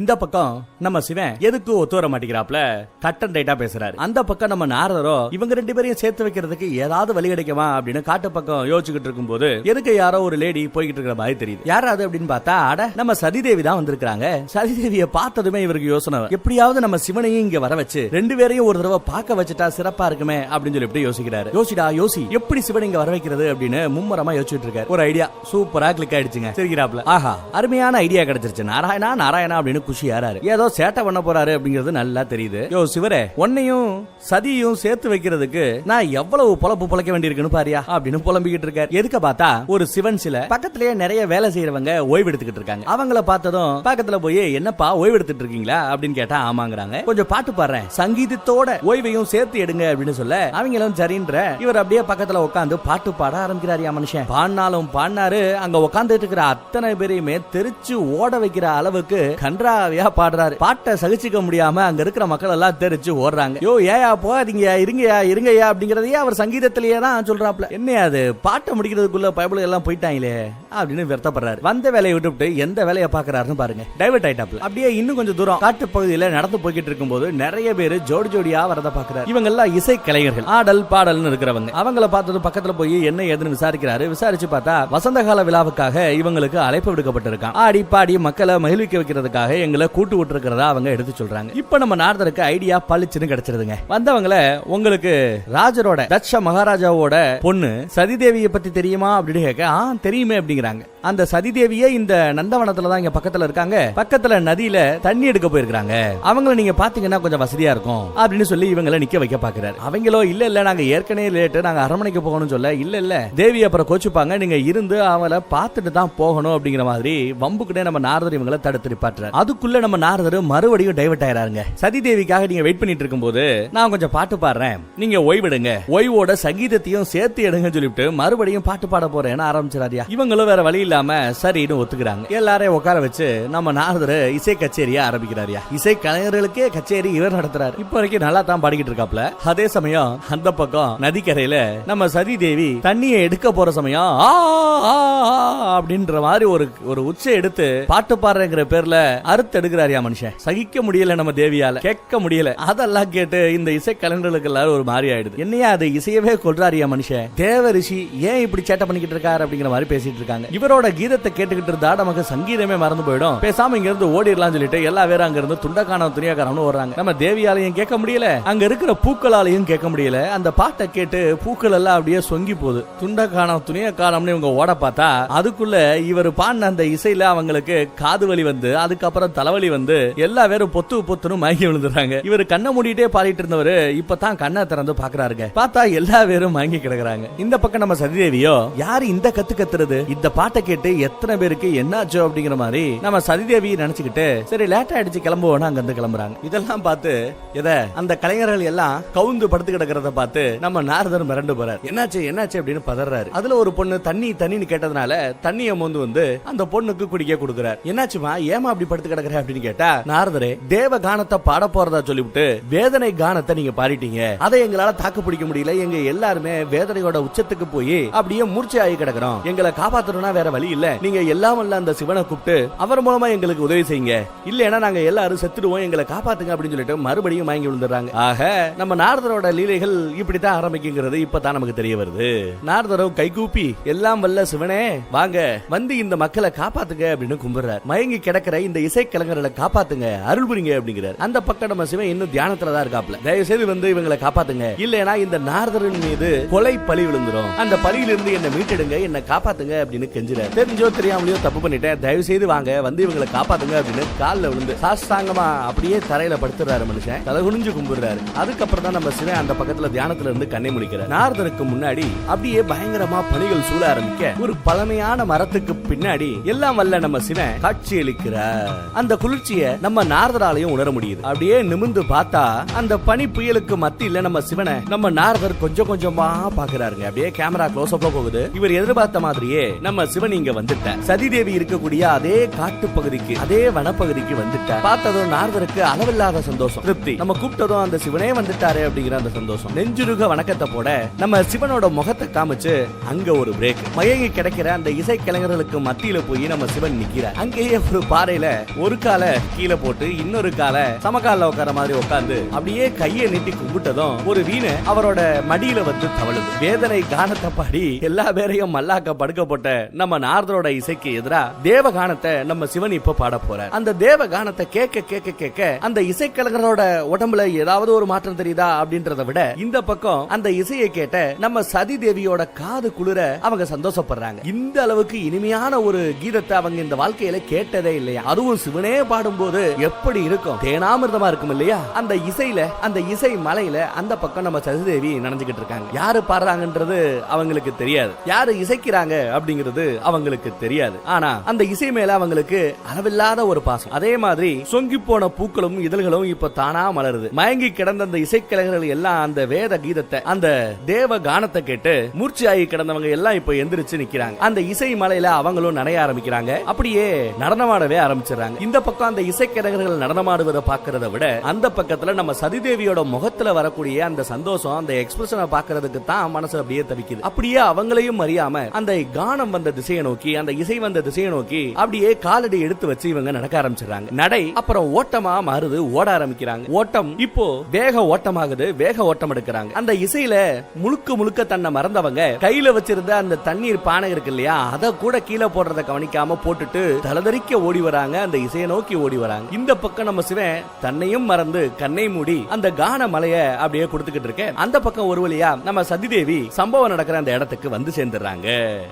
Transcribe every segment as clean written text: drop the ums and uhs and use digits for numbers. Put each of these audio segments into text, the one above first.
இந்த பக்கம் நம்ம சிவன் எதுக்கு ஒத்து வர மாட்டேங்கிறாப்ல கட்டன் ரைட்டா பேசுறாரு. அந்த பக்கம் நம்ம நாரதரோ இவங்க ரெண்டு பேரையும் சேர்த்து வைக்கிறதுக்கு ஏதாவது வழி கிடைக்குமா அப்படின்னு காட்டு பக்கம் யோசிச்சுக்கிட்டு இருக்கும் போது எதுக்கு யாரோ ஒரு லேடி போய்கிட்டு இருக்கிற மாதிரி தெரியுது. யாராவது அப்படின்னு பார்த்தா அட நம்ம சதிதேவி தான் வந்திருக்காங்க. சதிதேவியை பார்த்ததுமே இவருக்கு யோசனை, எப்படியாவது நம்ம சிவனையும் இங்க வர வச்சு ரெண்டு பேரையும் ஒரு தடவை பார்க்க வச்சுட்டா சிறப்பா இருக்குமே அப்படின்னு சொல்லி எப்படி யோசிக்கிறாரு. யோசி எப்படி சிவனை இங்க வர வைக்கிறது அப்படின்னு மும்மரமா யோசிச்சுட்டு இருக்காரு. ஒரு ஐடியா சூப்பரா கிளிக் ஆயிடுச்சுங்க. சரிக்கிறாப்ல ஆஹா அருமையான ஐடியா கிடைச்சிருச்சு. நாராயணா நாராயணா அப்படின்னு குஷி யாராரு ஏதோ சேட்டை பண்ண போறாரு அப்படிங்கிறது நல்லா தெரியுது. யோ சிவரே, உன்னையும் சதியும் சேர்த்து வைக்கிறதுக்கு நான் எவ்வளவு பொழப்பு பொழைக்க வேண்டியிருக்குன்னு பாரியா அப்படின்னு புலம்பிக்கிட்டு இருக்காரு. எதுக்கு பார்த்தா ஒரு சிவன் சில பக்கத்திலேயே நிறைய வேலை செய்யறவங்க ஓய்வு எடுத்துக்கிட்டு இருக்காங்க. அவங்கள பார்த்ததும் பக்கத்துல போய் என்னப்பா ஓய்வு எடுத்துட்டு இருக்கீங்களா அப்படின்னு கேட்டா ஆமாங்கிறாங்க. கொஞ்சம் பாட்டு பாடுறேன் சங்கீதத்தோட ஓய்வையும் சேர்த்து எடுங்க அப்படின்னு சொல்ல அவங்களும் சரின்ற இவர் அப்படியே பக்கத்துல உட்காந்து பாட்டு பாட ஆரம்பிக்கிறாரியா மனுஷன். பாடினாலும் பாடினாரு. அங்க உட்காந்துட்டு இருக்கிற அத்தனை பேரையுமே தெரிச்சு ஓட வைக்கிற அளவுக்கு கன்றாவியா பாடுறாரு. பாட்டை சகிச்சுக்க முடியாம அங்க இருக்கிற மக்கள் எல்லாம் தெரிச்சு ஓடுறாங்க. யோ ஏயா போகாதீங்க இருங்கயா அப்படிங்கறதையே அவர் சங்கீதத்திலேயே தான் சொல்றாப்ல. என்ன அது பாட்டை முடிக்கிறதுக்குள்ள பைபிள் எல்லாம் போயிட்டாங்களே அப்படின்னு வருத்தப்படுறாரு. வந்த வேலையை விட்டுவிட்டு எந்த வேலையை பாக்குறாருன்னு பாருங்க. டைவர்ட் ஆயிட்டாப்ல. அப்படியே இன்னும் கொஞ்சம் தூரம் காட்டு பகுதியில நடந்து போய்கிட்டு இருக்கும் போது நிறைய பேர் ஜோடி ஜோடியா வரத பாக்குறாரு. இவங்க எல்லாம் இசை கலைஞர்கள், ஆடல் பாடல்னு இருக்கிறவங்க. அவங்கள பார்த்தது பக்கத்துல போய் என்ன ஏதுன்னு விசாரிக்கிறாரு. விசாரிச்சு பார்த்தா வசந்த கால விழாவுக்காக இவங்களுக்கு அழைப்பு விடுக்கப்பட்டிருக்கான். ஆடி பாடி மக்களை மகிழ்விக்க வைக்கிறதுக்காக எங்களை கூட்டு விட்டுருக்கிறதா அவங்க எடுத்து சொல்றாங்க. இப்ப நம்ம நாரதருக்கு ஐடியா பளிச்சுன்னு கிடைச்சிருதுங்க. வந்தவங்கள உங்களுக்கு ராஜரோட தட்ச மகாராஜாவோட பொண்ணு சதிதேவியை பத்தி தெரியுமா அப்படின்னு கேட்க தெரியுமே அப்படிங்கிறாங்க. அந்த சதிதேவியே இந்த நந்தவனத்துல தான் இங்க பக்கத்துல இருக்காங்க. பக்கத்துல நதியில தண்ணி எடுக்க போயிருக்காங்க. அவங்கள நீங்க பாத்தீங்கன்னா கொஞ்சம் வசதியா இருக்கும் அப்படின்னு சொல்லி இவங்களை நிக்க வைக்க பாக்குறாரு. அவங்களோ இல்ல நாங்க ஏற்கனவே லேட்டு, நாங்க அரண்மனைக்கு போகணும்னு சொல்ல இல்ல தேவி அப்புறம் கோச்சுப்பாங்க, நீங்க இருந்து அவளை பார்த்துட்டு தான் போகணும் அப்படிங்கிற மாதிரி வம்புக்கிட்டே நம்ம நாரதர் இவங்களை தடுத்து நிப்பாட்டுறாரு. அதுக்குள்ள நம்ம நாரதர் மறுபடியும் டைவர்ட் ஆயிராருங்க. சதி தேவிக்காக நீங்க வெயிட் பண்ணிட்டு இருக்கும் போது நான் கொஞ்சம் பாட்டு பாடுறேன், நீங்க ஓய்விடுங்க, ஓய்வோட சங்கீதத்தையும் சேர்த்து எடுங்க சொல்லிட்டு மறுபடியும் பாட்டு பாட போறேன்னு ஆரம்பிச்சாரியா. இவங்களும் வேற வழி இல்லாம சரின்னு ஒத்துக்கிறாங்க. எல்லாரையும் உட்கார வச்சு நம்ம நாரதர் இசை கச்சேரியா ஆரம்பிக்கிறாரியா. இசை கலைஞர்களுக்கே கச்சேரி இவர் நடத்துறாரு. இப்ப வரைக்கும் நல்லா தான் பாடிக்கிட்டு இருக்காப்ல. அதே சமயம் அந்த பக்கம் நதிக்கரையில நம்ம சதி தேவி தண்ணியை எடுக்க போற சமயம் அப்படின்ற மாதிரி ஒரு உச்ச எடுத்து பாட்டு பாடுறங்கிற பேர்ல அறுத்து எடுக்கிறாரியா மனுஷன். சகிக்க முடியல நம்ம தேவியால, கேட்க முடியல. அதெல்லாம் கேட்டு இந்த இசை கலைஞர்களுக்கு எல்லாரும் ஒரு மாதிரி ஆயிடுது. என்னையா அது இசையவே கொள்றாரியா மனுஷன், தேவ ரிஷி ஏன் இப்படி சேட்டை பண்ணிக்கிட்டு இருக்காரு அப்படிங்கிற மாதிரி பேசிட்டு இருக்காங்க. இவரோட கீதத்தை கேட்டுக்கிட்டு இருந்தா நமக்கு சங்கீதமே மறந்து போயிடும், பேசாம இங்க இருந்து ஓடிடலாம் சொல்லிட்டு எல்லா பேரும் அங்க இருந்து துண்டக்கான துணியாக்காரன்னு ஓடுறாங்க. நம்ம தேவியாலையும் கேட்க முடியல, அங்க இருக்கிற பூக்களாலையும் கேட்க முடியல. அந்த பாட்டை கேட்டு பூக்கள் எல்லாம் அப்படியே சொங்கி போகுது. துண்டக்கான துணியாக்காரம்னு இவங்க ஓட பார்த்தா அதுக்குள்ள இவர் பாடின அந்த இசையில அவங்களுக்கு காது வலி வந்து அதுக்கப்புறம் தலைவலி வந்து எல்லா பேரும் பொத்துன்னு மயங்கி விழுந்துறாங்க. இவர் கண்ணை மூடிட்டே பாடிட்டு இருந்தவரு இப்பதான் கண்ணை திறந்து பாக்குறாருங்க. பார்த்தா எல்லா பேரும் மயங்கி கிடக்குறாங்க. இந்த பக்கம் நம்ம சதிதேவியோ யாரு இந்த கத்து கத்துறது, இந்த பாட்டை கேட்டு எத்தனை பேருக்கு என்னாச்சோ அப்படிங்கிற மாதிரி நம்ம சதிதேவி நினைச்சுக்கிட்டு சரி லேட் ஆயிடுச்சு கிளம்புவோம் அங்க இருந்து கிளம்புறாங்க. இதெல்லாம் பார்த்து அந்த கலைஞர்கள் எல்லாம் கவுந்து படுத்து கிடக்கிறத பார்த்து நம்ம நாரதர் மிரண்டு போறாரு. என்னாச்சு அப்படின்னு பதறாரு. அதுல ஒரு பொண்ணு தண்ணின்னு கேட்டதுனால தண்ணியை மோந்து வந்து அந்த பொண்ணுக்கு குடிக்க கொடுக்கிறார். என்னாச்சுமா ஏமா அப்படி படுத்து கிடக்குற அப்படின்னு கேட்டா நாரதரே தேவ கானத்தை பாட போறதா சொல்லிவிட்டு வேதனை கானத்தை நீங்க பாடிட்டீங்க, அதை எங்களால தாக்கு பிடிக்க முடியல, எங்க எல்லாருமே வேதனையோட உச்சத்துக்கு போய் அப்படியே மூர்ச்சை ஆகி கிடக்குறோம், எங்களை காப்பாத்தணும்னா வேற வழி இல்ல, நீங்க எல்லாம் வல்ல அந்த சிவனை கூப்பிட்டு அவர் மூலமா எங்களுக்கு உதவி செய்யுங்க, இல்லைன்னா நாங்க எல்லாரும் செத்துடுவோம், எங்களை காப்பாத்துங்க அப்படின்னு சொல்லிட்டு மறுபடியும் வாங்கி விழுந்துறாங்க. ஆக நம்ம நாரதரோட லீலைகள் இப்படித்தான் ஆரம்பிக்குங்கிறது இப்பதான் நமக்கு தெரிய வருது. நாரதரோ கைகூப்பி எல்லாம் வல்ல சிவனே வாங்க வந்து இந்த மக்களை காப்பாத்துங்க அப்படின்னு கும்பிடுறார். மயங்கி கிடக்கிற இந்த இசை கலைஞர்களை காப்பாத்துங்க, அருள் புரிங்க அப்படிங்கிறார். அந்த பக்கம் நம்ம சிவன் இன்னும் தியானத்துல தான் இருக்காப்ல. தயவு செய்து வந்து இவங்களை காப்பாத்துங்க, இல்லைன்னா இந்த நாரதரின் மீது கொலை பழி விழுந்துரும், அந்த பழியிலிருந்து என்ன மீட்டெடுங்க, என்ன காப்பாத்துங்க அப்படின்னு கெஞ்சுறார். தெரிஞ்சோ தெரியாமலையோ தப்பு பண்ணிட்டேன், தயவு செய்து வாங்க வந்து இவங்களை காப்பாத்துங்க அப்படின்னு காலில் விழுந்து சாஸ்தாங்கமா அப்படியே தரையில படுத்துறாரு மனுஷன். தலை குனிஞ்சு கும்பிடுறாரு. அதுக்கப்புறம் தான் நம்ம சிவன் அந்த பக்கத்துல தியானத்துல இருந்து கண்ணை முடிக்கிறார். நாரதருக்கு முன்னாடி அப்படியே பயங்கரமா பணிகள் சூழ ஆரம்பிக்க ஒரு பழமையான மரத்துக்கு பின்னாடி எல்லாம் வல்ல நம்ம சிவன் காட்சி அளிக்கிறார். அந்த குளிர்ச்சியை நம்ம நாரதராலையும் உணர முடியுது. அப்படியே நிமிர்ந்து பார்த்தா அந்த பனி புயலுக்கு மத்தியில நம்ம சிவனை நம்ம நாரதர் கொஞ்சம் கொஞ்சமா பாக்குறாருங்க. அப்படியே கேமரா க்ளோஸ் அப்ல போகுது. இவர் எதிர்பார்த்த மாதிரியே நம்ம சிவன் நீங்க வந்துட்ட. சதிதேவி இருக்கக்கூடிய அதே காட்டு பகுதிக்கு, அதே வனப்பகுதிக்கு வந்துட்ட. பார்த்ததும் நாரதருக்கு அளவில்லாத சந்தோஷம், திருப்தி. நம்ம கூப்பிட்டதும் அந்த சிவனே வந்துட்டாரு அப்படிங்கிற அந்த சந்தோஷம். நெஞ்சுருக வணக்கத்தை போட நம்ம சிவனோட முகத்தை காமிச்சு அங்க ஒரு பிரேக். மயங்கி கிடைக்கிற அந்த இசை கலைஞர்களுக்கு மத்தியில போய் நம்ம சிவன் நிக்கிறார். அங்கேயே ஒரு பாறையில ஒரு கால கீழே போட்டு இன்னொரு கால சமகால உட்கார மாதிரி உட்கார்ந்து அப்படியே கையை நீட்டி கும்பிட்டதும் ஒரு வீணை அவரோட மடியில வந்து தவழுது. வேதனை கானத்தை பாடி எல்லா பேரையும் மல்லாக்க படுக்க போட்ட நம்ம நாரதரோட இசைக்கு எதிரா தேவ கானத்தை நம்ம சிவன் இப்ப பாட போறார். அந்த தேவ கானத்தை கேட்க கேட்க கேட்க அந்த இசைக்கலைஞரோட உடம்புல ஏதாவது ஒரு மாற்றம் தெரியுதா அப்படின்றத விட இந்த பக்கம் அந்த இசையை கேட்ட நம்ம சதி தேவியோட காது குளிர அவங்க சந்தோஷப்படுறாங்க. இந்த அளவுக்கு இனிமையான ஒரு கீதத்தை அவங்க இந்த வாழ்க்கையில கேட்டதே இல்லையா. அதுவும் சிவனே பாடும்போது எப்படி இருக்கும், தேனாமிர்தமா இருக்கும் இல்லையா. அந்த இசையில, அந்த இசை மலையில அந்த பக்கம் நம்ம சதிதேவி நினைஞ்சுக்கிட்டு இருக்காங்க. யாரு பாடுறாங்கன்றது அவங்களுக்கு தெரியாது, யாரு இசைக்கிறாங்க அப்படிங்கிறது அவங்களுக்கு தெரியாது. ஆனா அந்த இசை மேல அவங்களுக்கு அளவில்லாத ஒரு பாசம். அதே மாதிரி சொங்கி போன பூக்களும் இதழ்களும் இப்ப தானா மலருது. மயங்கி கிடந்த அந்த இசைக்கலைஞர்கள் எல்லாம் அந்த வேத கீதத்தை, அந்த தேவ கானத்தை கேட்டு மூர்ச்சியாகி கிடந்தவங்க எல்லாம் இப்ப எந்திரிச்சு நிக்கிறாங்க. அந்த இசை மலையில அவங்களும் நனைய ஆரம்பிக்கிறாங்க. அப்படியே நடனமாடவே ஆரம்பிச்சிடறாங்க. இந்த பக்கம் அந்த இசைக்கலைஞர்கள் நடனமாடுவதை பார்க்கறத விட அந்த பக்கத்துல நம்ம சதிதேவியோட முகத்துல வரக்கூடிய அந்த சந்தோஷம், அந்த எக்ஸ்பிரஷனை பார்க்கறதுக்கு தான் மனசு அப்படியே தவிக்குது. அப்படியே அவங்களையும் அறியாம அந்த கானம் வந்த திசையை நோக்கி, அந்த இசை வந்த திசையை நோக்கி அப்படியே காலடி எடுத்து வச்சு இவங்க நடக்க ஆரம்பிச்சிடறாங்க. நடை அப்புறம் ஓட்டமா மாறுது, ஓட ஆரம்பிக்கிறாங்க. ஓட்டம் இப்போ வேக ஓட்டமாகுது, வேக ஓட்டம் எடுக்கிறாங்க. அந்த இசையில முழுக்க முழுக்க தன்னை மறந்தவங்க கையில வச்சிருந்த அந்த தண்ணீர் பானை இருக்கு இல்லையா, அத கூட கீழே போடுறத கவனிக்காம போட்டுட்டு தலதறிக்க ஓடி வராங்க, அந்த இசையை நோக்கி ஓடி வராங்க. இந்த பக்கம் நம்ம சிவன் தன்னையும் மறந்து கண்ணை மூடி அந்த கான மலைய அப்படியே கொடுத்துக்கிட்டு இருக்க, அந்த பக்கம் ஒரு வழியா நம்ம சதிதேவி சம்பவம் நடக்கிற அந்த இடத்துக்கு வந்து சேர்ந்துடுறாங்க.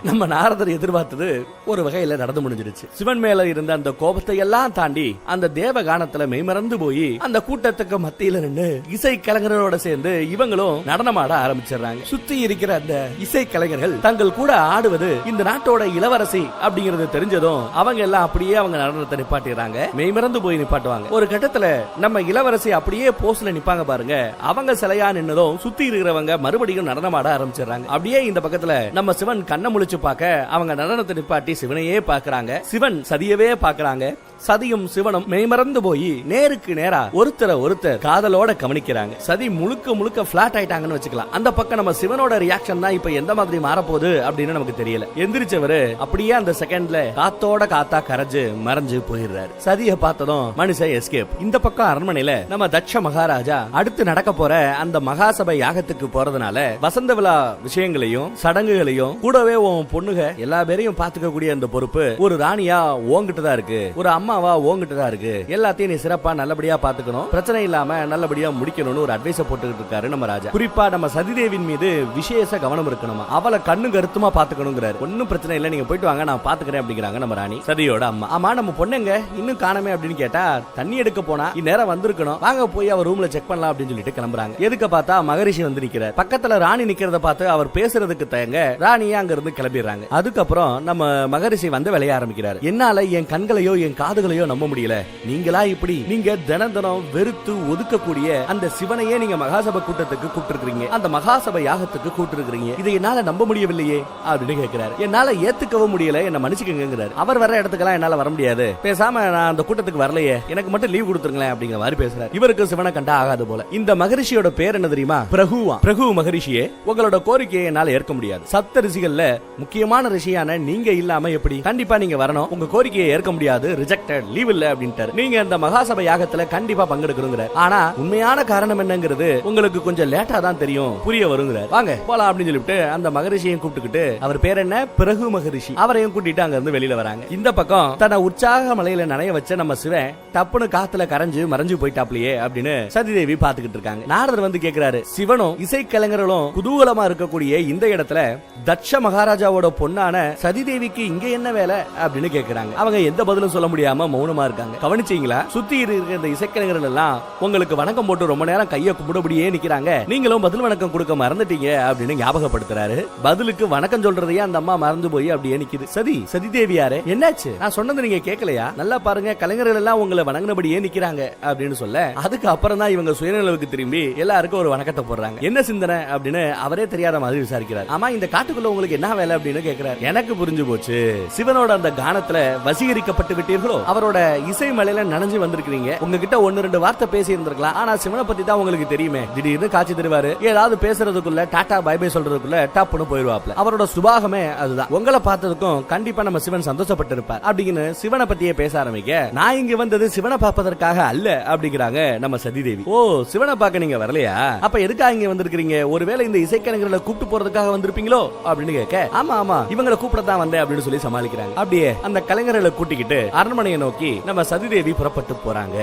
நம்ம நாரதர் எதிர்பார்த்தது ஒரு வகையில நடந்து முடிஞ்சிருச்சு. சிவன் மேல இருந்த அந்த கோபத்தை எல்லாம் தாண்டி அந்த தேவ கானத்துல மெய்மறந்து போய் அந்த கூட்டத்துக்கு மத்தியில நின்று இசை கலைஞர்களோட சேர்ந்து இவங்களும் நடனமாட ஆரம்பிச்சிடறாங்க. சுத்தி இருக்கிற அந்த இசை கலைஞர்கள் தங்கள் கூட ஆடுவது இந்த நாட்டோட இளவரசி அப்படிங்கறது தெரிஞ்சதும் அவங்க எல்லாம் அப்படியே அவங்க நடனத்தை நிப்பாட்டிடுறாங்க. மெய்மறந்து போய் நிப்பாட்டுவாங்க. ஒரு கட்டத்துல நம்ம இளவரசி அப்படியே போஸ்ல நிப்பாங்க பாருங்க, அவங்க சிலையா நின்னதும் சுத்தி இருக்கிறவங்க மறுபடியும் நடனமாட ஆரம்பிச்சிடறாங்க. அப்படியே இந்த பக்கத்துல நம்ம சிவன் கண்ணை முழிச்சு பார்க்க அவங்க நடனத்தை நிப்பாட்டி சிவனையே பாக்குறாங்க. சிவன் சதியவே பாக்குறாங்க. சதியும் சிவனும் மெய்மறந்து போய் நேருக்கு நேரா ஒருத்தர் காதலோட கவனிக்கிறாங்க. சதி முழுக்க முழுக்க பிளாட் ஆயிட்டாங்கன்னு வச்சுக்கலாம். அந்த பக்கம் நம்ம சிவனோட ரியாக்ஷன் தான் இப்ப எந்த மாதிரி மாறப்போகுது அப்படின்னு நமக்கு தெரியல. எந்திரிச்சவரு அப்படியே அந்த செகண்ட்ல காத்தோட காத்தா கரைஞ்சு மறைஞ்சு போயிடுறாரு. சதியை பார்த்ததும் மனுஷன் எஸ்கேப். இந்த பக்கம் அரண்மனையில நம்ம தட்ச மகாராஜா அடுத்து நடக்க போற அந்த மகாசபை யாகத்துக்கு போறதுனால வசந்த விழா விஷயங்களையும் சடங்குகளையும் கூடவே உன் பொண்ணுக எல்லா பேரையும் பாத்துக்க கூடிய அந்த பொறுப்பு ஒரு ராணியா ஓங்கிட்டு தான் இருக்கு, ஒரு அம்மாவா ஓங்கிட்டு தான் இருக்கு. எல்லாத்தையும் நீ சிறப்பா நல்லபடியா பாத்துக்கணும், பிரச்சனை இல்லாம நல்லபடியா முடிக்கணும்னு ஒரு அட்வைஸ் போட்டுக்கிட்டு இருக்காரு நம்ம ராஜா. குறிப்பா நம்ம சதிதேவின் மீது விசேஷ கவனம் இருக்கணுமா, அவளை கண்ணு கருத்துமா பாத்துக்கணுங்கிறாரு. ஒன்னும் பிரச்சனை இல்ல, நீங்க போயிட்டு வாங்க, நான் பாத்துக்கிறேன் அப்படிங்கிறாங்க நம்ம ராணி. சதியோட அம்மா. ஆமா நம்ம பொண்ணுங்க இன்னும் காணமே அப்படின்னு கேட்டா, தண்ணி எடுக்க போனா இந்நேரம் வந்திருக்கணும், வாங்க போய் அவர் ரூம்ல செக் பண்ணலாம் அப்படின்னு சொல்லிட்டு கிளம்புறாங்க. எதுக்கு பார்த்தா மகரிஷி வந்து நிக்கிறார். பக்கத்துல ராணி நிக்கிறத பார்த்து அவர் பேசுறதுக்கு தயங்க ராணியா அங்க இருந்து கிளம்பிடுறாங்க. அதுக்கப்புறம் நம்ம மகரிஷி வந்து விளைய ஆரம்பிக்கிறார். என்னால என் கண்களையோ என் காதுகளையோ நம்ப முடியல, நீங்களா இப்படி நீங்க தினம் வெறுத்து ஒதுக்கக்கூடிய அந்த சிவனையே நீங்க மகாசபை கூட்டத்துக்கு கூப்பிட்டுருக்கீங்க, அந்த மகாசபை யாகத்துக்கு கூப்பிட்டுருக்கீங்க, இதை என்னால நம்ப முடியவில்லையே அப்படின்னு கேட்கிறாரு. என்னால ஏத்துக்கவும் முடியல, என்ன மன்னிச்சுக்கங்கிறாரு. அவர் வர இடத்துக்கெல்லாம் என்னால வர முடியாது, பேசாம நான் அந்த கூட்டத்துக்கு வரலையே, எனக்கு மட்டும் லீவ் கொடுத்துருங்களேன் அப்படிங்கிற மாதிரி பேசுறாரு. இவருக்கு சிவனை கண்டா ஆகாது போல. இந்த மகரிஷியோட பேர் என்ன தெரியுமா? பிரகுவா. பிரகு மகரிஷியே, உங்களோட கோரிக்கையை என்னால ஏற்க முடியாது. சப்த ரிஷிகள்ல முக்கியமான ரிஷியான நீங்க இல்லாம எப்படி? கண்டிப்பா நீங்க வரணும், உங்க கோரிக்கையை ஏற்க முடியாது, ரிஜெக்டட், லீவ் இல்ல அப்படின்ட்டாரு. நீங்க இந்த மகாசபை யாகத்துல கண்டிப்பா பங்கெடுக்கணுங்கிற, ஆனா உண்மையான காரணம் என்னங்கிறது உங்களுக்கு கொஞ்சம் லேட்டா தான் தெரியும், புரிய வருங்கிற. வாங்க போலாம் அப்படின்னு சொல்லிட்டு அந்த மகரிஷியையும் கூப்பிட்டுக்கிட்டு, அவர் பேர் என்ன, பிரகு மகரிஷி, அவரையும் கூட்டிட்டு அங்க இருந்து வெளியில வராங்க. இந்த பக்கம் தன்னை உற்சாக மலையில நனைய வச்ச நம்ம சிவன் டப்புனு காத்துல கரைஞ்சு மறைஞ்சு போயிட்டாப்லையே அப்படின்னு சதிதேவி பாத்துக்கிட்டு இருக்காங்க. நாரதர் வந்து கேக்குறாரு, சிவனும் இசை கலைஞர்களும் குதூகலமா இருக்கக்கூடிய இந்த இடத்துல தட்ச மகாராஜாவோட பொண்ணான சதிதேவிக்கு இங்க என்ன வேலை அப்படின்னு கேக்குறாங்க. அவங்க எந்த பதிலும் சொல்ல முடியாம மௌனமா இருக்காங்க. கவனிச்சீங்களா, சுத்தி இருக்கிற இந்த இசைக்கலைஞர்கள் எல்லாம் உங்களுக்கு வணக்கம் போட்டு ரொம்ப நேரம் கைய கும்பிடபடியே நிக்கிறாங்க, நீங்களும் பதில் வணக்கம் கொடுக்க மறந்துட்டீங்க அப்படின்னு ஞாபகப்படுத்துறாரு. பதிலுக்கு வணக்கம் சொல்றதையே அந்த அம்மா மறந்து போய் அப்படியே நிக்குது. சதிதேவி யாரு, என்னாச்சு, நான் சொன்னது நீங்க கேட்கலையா, நல்லா பாருங்க கலைஞர்கள் எல்லாம் உங்களை வணங்கினபடியே நிக்கிறாங்க அப்படின்னு சொல்ல, அதுக்கு அப்புறம் தான் இவங்க சுயநலவுக்கு திரும்பி எல்லாருக்கும் ஒரு வணக்கத்தை போடுறாங்க. என்ன சிந்தனை அப்படின்னு அவரே தெரியாத மாதிரி விசாரிக்கிறார். ஆமா இந்த காட்டுக்குள்ள உங்களுக்கு என்ன வேலை அப்படின்னு கேட்கிறார். எனக்கு எனக்கு புரிஞ்சு போச்சு. சிவனோட அந்த கானத்துல வசீகரிக்கப்பட்டு விட்டீர்களோ? அவரோட இசை மலையில நனைஞ்சு வந்திருக்கீங்க. உங்ககிட்ட 1-2 வார்த்தை பேசி இருந்திருக்கலாம். ஆனா சிவனை பத்தி தான் உங்களுக்கு தெரியுமே. திடீர்னு காட்சி தருவாரு. ஏதாவது பேசுறதுக்குள்ள டாடா பை பை சொல்றதுக்குள்ள டப்புன்னு போயிருவாப்ல. அவரோட சுபாகமே அதுதான். உங்களை பார்த்ததுக்கும் கண்டிப்பா நம்ம சிவன் சந்தோஷப்பட்டு இருப்பார் அப்படின்னு சிவனை பத்தியே பேச ஆரம்பிக்க, நான் இங்க வந்தது சிவனை பார்ப்பதற்காக அல்ல அப்படிங்கிறாங்க நம்ம சதிதேவி. ஓ, சிவனை பார்க்க நீங்க வரலையா? அப்ப எதுக்காக இங்க வந்திருக்கீங்க? ஒருவேளை இந்த இசைக்கலைஞர்களை கூப்பிட்டு போறதுக்காக வந்திருப்பீங்களோ அப்படின்னு கேட்க, ஆமா ஆமா இவங்களை கூப்பிடத்தான் வந்தேன் அப்படின்னு சொல்லி சமாளிக்கிறாங்க. அப்படியே அந்த கலைஞர்களை கூட்டிக்கிட்டு அரண்மனையை நோக்கி நம்ம சதிதேவி புறப்பட்டு போறாங்க.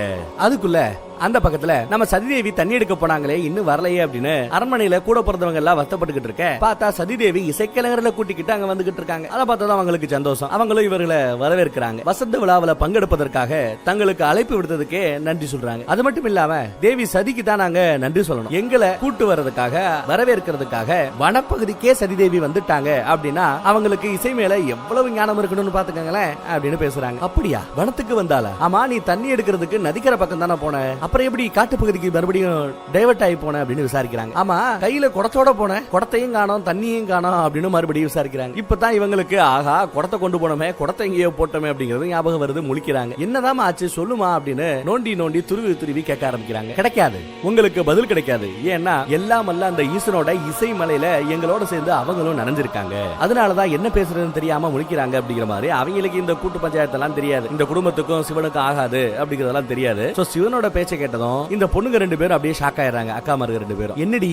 அதுக்குள்ள அந்த பக்கத்துல நம்ம சதிதேவி தண்ணி எடுக்க போனாங்களே இன்னும் வரலையே அப்படின்னு அரண்மனையில கூட பிறந்தவங்க எல்லாம் வருத்தப்பட்டுக்கிட்டு இருக்க, பார்த்தா சதிதேவி இசைக்கலைஞர்களை கூட்டிக்கிட்டு அங்க வந்துகிட்டு இருக்காங்க. அதை பார்த்தா அவங்களுக்கு சந்தோஷம். அவங்களும் இவர்களை வரவேற்கிறாங்க. வசந்த விழாவில பங்கெடுப்பதற்காக தங்களுக்கு அழைப்பு விடுத்ததுக்கே நன்றி சொல்றாங்க. அது மட்டும் இல்லாம தேவி சதிக்கு தான் நாங்க நன்றி சொல்லணும். எங்களை கூட்டு வர்றதுக்காக வரவேற்கிறதுக்காக வனப்பகுதிக்கே சதிதேவி வந்துட்டாங்க அப்படின்னா அவங்களுக்கு இசை மேல எவ்வளவு ஞானம் இருக்கணும்னு பாத்துக்கங்களேன் அப்படின்னு பேசுறாங்க. அப்படியா, வனத்துக்கு வந்தால? ஆமா, நீ தண்ணி எடுக்கிறதுக்கு நதிக்கரை பக்கம் தானே போன, அப்புறம் எப்படி காட்டு பகுதிக்கு மறுபடியும் டைவர்ட் ஆகி போன அப்படின்னு விசாரிக்கிறாங்க. ஆமா, கையில குடத்தோட போன, குடத்தையும் காணோம் தண்ணியும் காணோம் அப்படின்னு மறுபடியும் விசாரிக்கிறாங்க. இப்பதான் இவங்களுக்கு ஆஹா குடத்தை கொண்டு போனோமே, குடத்தை எங்கேயோ போட்டோமே அப்படிங்கிறது ஞாபகம் வருது. முழிக்கிறாங்க. என்னதான் ஆச்சு சொல்லுமா அப்படின்னு நோண்டி நோண்டி துருவி கேட்க ஆரம்பிக்கிறாங்க. கிடைக்காது, உங்களுக்கு பதில் கிடைக்காது. ஏன்னா எல்லாம் அல்ல அந்த ஈசனோட இசை மலையில எங்களோட சேர்ந்து அவங்களும் நனைஞ்சிருக்காங்க. அதனாலதான் என்ன பேசுறதுன்னு தெரியாம முழிக்கிறாங்க அப்படிங்கிற மாதிரி. அவங்களுக்கு இந்த கூட்டு பஞ்சாயத்து எல்லாம் தெரியாது. இந்த குடும்பத்துக்கும் சிவனுக்கும் ஆகாது அப்படிங்கறதெல்லாம் தெரியாது. சிவனோட பேச்சை கேட்டதும் இந்த பொண்ணுங்க 2 பேரும் அப்படியே ஷாக் ஆயிடுறாங்க. அக்கா மார்க 2 பேரும் என்னடி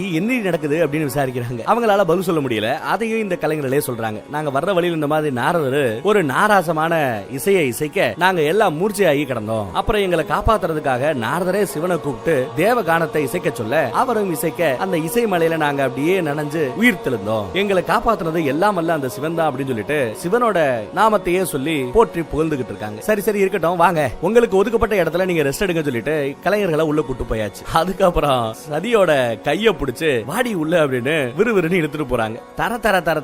நடக்குது அப்படின்னு விசாரிக்கிறாங்க. அவங்களால பதில் சொல்ல முடியல. அதையும் இந்த கலைஞர்களே சொல்றாங்க. நாங்க வர்ற வழியில் இந்த மாதிரி நாரதர் ஒரு நாராசமான இசையை இசைக்க நாங்க எல்லாம் மூர்ச்சையாகி கிடந்தோம். அப்புறம் எங்களை காப்பாத்துறதுக்காக நாரதரே சிவனை கூப்பிட்டு தேவ கானத்தை இசைக்க சொல்ல அவரும் இசைக்க அந்த இசை மலையில நாங்க அப்படியே நனைஞ்சு உயிர் தெளிந்தோம். எங்களை காப்பாத்துறது எல்லாம் அல்ல அந்த சிவன் தான் அப்படின்னு சொல்லிட்டு சிவனோட நாமத்தையே சொல்லி போற்றி புகழ்ந்துகிட்டு இருக்காங்க. சரி இருக்கட்டும், வாங்க உங்களுக்கு ஒதுக்கப்பட்ட இடத்துல நீங்க ரெஸ்ட் எடுக்க சொல்லிட்டு கலைஞர்களை உள்ள கூட்டு போயாச்சு. அதுக்கப்புறம் சதியோட கைய பிடிச்சு வாடி உள்ள அப்படின்னு விறுவிறுன்னு இழுத்துட்டு போறாங்க.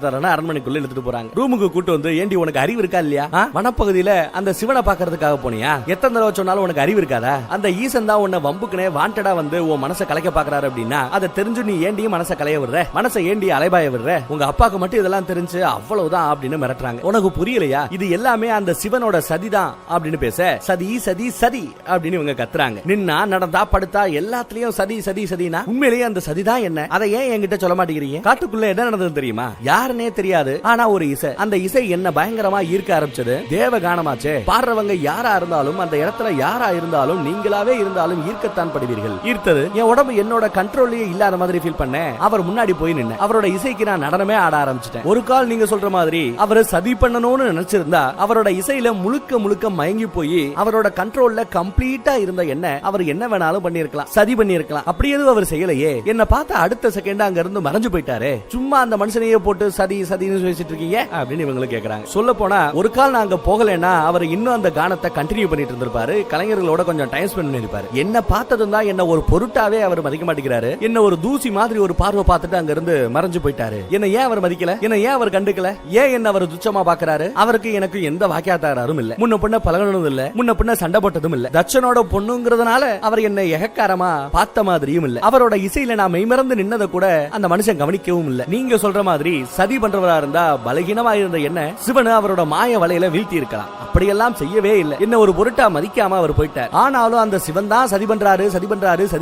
தரன்னு அரண்மனைக்குள்ள இழுத்துட்டு போறாங்க. ரூமுக்கு கூட்டு வந்து, ஏண்டி உனக்கு அறிவு இருக்கா இல்லையா? வனப்பகுதியில அந்த சிவனை பாக்குறதுக்காக போனியா? எத்தனை தடவை சொன்னாலும் உனக்கு அறிவு இருக்காதா? அந்த ஈசன் தான் உன்னை வம்புக்குனே வாண்டடா வந்து உன் மனசை கலைக்க பாக்குறாரு அப்படின்னா அதை தெரிஞ்சு நீ ஏண்டி மனசை கலைய விடுற? மனசை ஏண்டி அலைபாய விடுற? உங்க அப்பாக்கு மட்டும் இதெல்லாம் தெரிஞ்சு அவ்வளவுதான் அப்படின்னு மிரட்டுறாங்க. உனக்கு புரியலையா? இது எல்லாமே அந்த சிவனோட சதிதான் அப்படின்னு பேச, சதி சதி சதி அப்படின்னு இவங்க கத்துறாங்க. நின்னா நடந்தா படுத்தா எல்லாத்துலயும் சதி சதி சதினா உண்மையிலேயே அந்த சதிதான் என்ன? அதை ஏன் என்கிட்ட சொல்ல மாட்டேங்கிறீங்க? காட்டுக்குள்ள என்ன நடந்தது தெரியுமா? யாருன்னே தெரியாது. ஆனா ஒரு இசை, அந்த இசை என்ன பயங்கரமா ஈர்க்க ஆரம்பிச்சது. தேவ கானமாச்சே. பாடுறவங்க யாரா இருந்தாலும் அந்த இடத்துல யாரா இருந்தாலும் நீங்களாவே இருந்தாலும் ஈர்க்கத்தான் படுவீர்கள். ஈர்த்தது என் உடம்பு என்னோட கண்ட்ரோல்லயே இல்லாத மாதிரி ஃபீல் பண்ணேன். அவர் முன்னாடி போய் நின்னு அவரோட இசைக்கு நான் நடனமே ஆட ஆரம்பிச்சிட்டேன். ஒரு கால் நீங்க சொல்ற மாதிரி அவரை சதி பண்ணணும்னு நினைச்சிருந்தா அவரோட இசையில முழுக்க மயங்கி போய் அவரோட கண்ட்ரோல்ல கம்ப்ளீட்டா இருந்த என்ன அவர் என்ன வேணாலும் பண்ணிருக்கலாம், சதி பண்ணிருக்கலாம். அப்படி எதுவும் அவர் செய்யலையே. என்ன பார்த்த அடுத்த செகண்ட் அங்க இருந்து மறைஞ்சு போயிட்டாரு. சும்மா அந்த மனுஷனையே போட்டு சதி சதின்னு பேசிட்டு இருக்கீங்க அப்படின்னு இவங்க கேக்குறாங்க. சொல்ல போனா ஒரு கால் நாங்க போகலன்னா அவர் இன்னும் அந்த கானத்தை கண்டினியூ பண்ணிட்டு இருந்திருப்பாரு. கலைஞர்களோட கொஞ்சம் டைம் ஸ்பெண்ட் பண்ணிருப்பாரு. என்ன பார்த்ததும் தான் என்ன ஒரு பொருட்டாவே அவர் மதிக்க மாட்டேங்கிறாரு. என்ன ஒரு தூசி மாதிரி ஒரு பார்வை பார்த்துட்டு அங்க இருந்து மறைஞ்சு போயிட்டாரு. என்ன ஏன் அவர் மதிக்கல? என்ன ஏன் அவர் கண்டுக்கல? ஏன் என்ன அவர் துச்சமா பாக்குறாரு? அவருக்கு எனக்கு எந்த வாக்கியாத்தாரும் இல்ல. முன்ன பின்ன பழகணும் இல்ல. முன்ன பின்ன சண்டை போட்டதும் இல்ல. தட்சனோட பொண்ணுங்கிறதுனால அவர் என்ன எகக்காரமா பார்த்த மாதிரியும் இல்ல. அவரோட இசையில நான் மெய்மறந்து நின்னதை கூட அந்த மனுஷன் கவனிக்கவும் இல்ல. நீங்க சொல்ற மாதிரி சதி பண்றவரா இருந்தா பலகீனமா இருந்த என்ன சிவன் அவரோட மாய வலையில வீழ்த்தி இருக்கலாம். அப்படியெல்லாம் செய்யவே இல்லை. என்ன ஒரு பொருட்டா மதிக்காம அவர் போயிட்டார். ஆனாலும் அந்த சிவன் தான் சதி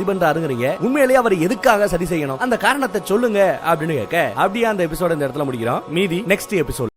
பண்றாருங்கிறீங்க. உண்மையிலேயே அவர் எதுக்காக சதி செய்யணும்? அந்த காரணத்தை சொல்லுங்க அப்படின்னு கேட்க அப்படியே அந்த எபிசோட இந்த இடத்துல முடிக்கிறோம். மீதி நெக்ஸ்ட் எபிசோட்.